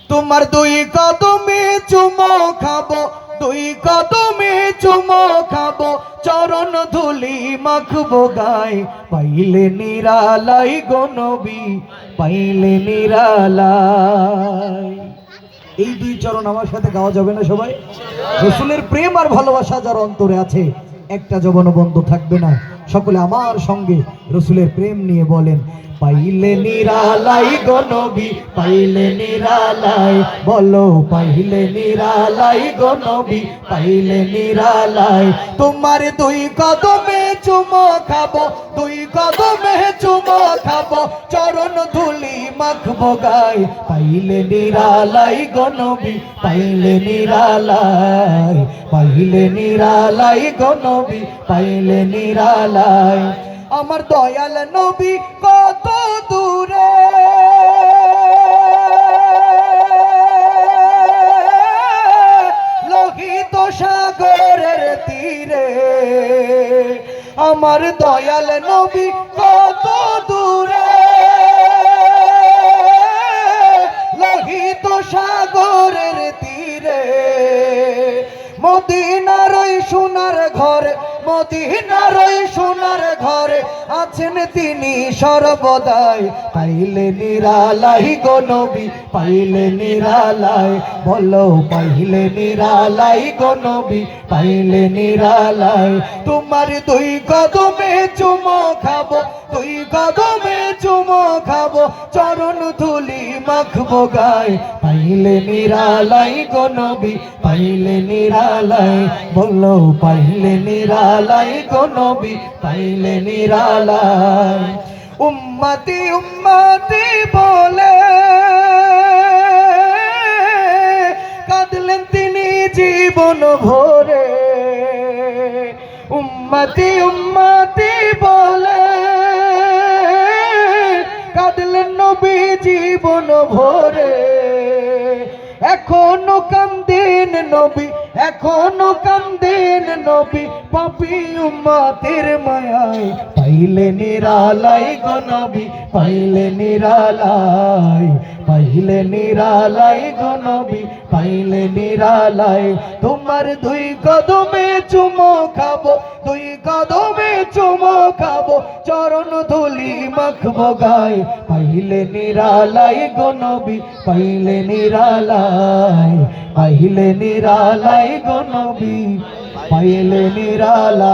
তোমার দুই কদমে চুমো খাবো, দুই কদমে চুমো খাবো, চরণ ধুলি মাখবো গায়ে। পাইলে নিরালাই গো নবী, পাইলে নিরালাই। এই দুই চরণ আমার সাথে গাওয়া যাবে না সবাই? রসুলের প্রেম আর ভালোবাসা যার অন্তরে আছে, একটা জবানও বন্ধ থাকবে না। সকলে আমার সঙ্গে রসুলের প্রেম নিয়ে বলেন, পাইলে নিরালাই গো নবী, পাইলে নিরালাই। বলো পাইলে নিরালাই গো নবী, পাইলে নিরালাই। তোমার দুই কদমে চুমো খাবো, দুই কদমে চুমো খাবো, চরণ ধুলি মাখবো গায়ে। পাইলে নিরালাই গো নবী, পাইলে নিরালাই, পাইলে নিরালাই গো নবী, পাইলে নিরালাই। আমার দয়াল নবী কত দূরে, লোহিত সাগরের তীরে। আমার দয়াল নবী কত দূরে, লোহিত সাগরের তীরে। মদিনার ওই সোনার ঘরে, মদিনার ওই সোনার ঘরে আছেন তিনি সর্বদাই। পাইলে নিরালাই গো নবী, পাইলে নিরালাই। বলো পাইলে নিরালাই গো নবী, পাইলে নিরালাই। তোমার দুই কদমে চুমো খাবো, দুই কদমে চুমো খাবো, চরণ ধুলি মাখবো গায়ে। পাইলে নিরালাই গো নবী, পাইলে নিরালাই। বলো পাইলে নিরালাই গো নবী, পাইলে নিরালাই। উম্মতি উম্মতি বলে কাঁদলেন তিনি জীবন ভরে। উম্মতি উম্মতি বলে কাঁদলেন নবী জীবন ভরে। এখনো কান্দেন নবী, এখনো কান্দেন নবী, পাপী উম্মতের মায়ায়। পাইলে নিরালাই গো নবী, পাইলে নিরালাই, পাইলে নিরালাই গো নবী, পাইলে নিরালাই। তোমার দুই কদমে চুমো খাবো, দুই কদমে চুমো খাবো, চরণ ধুলি মাখবো গায়ে। পাইলে নিরালাই গো নবী, পাইলে নিরালাই, পাইলে নিরালাই গো নবী, পাইলে নিরালাই।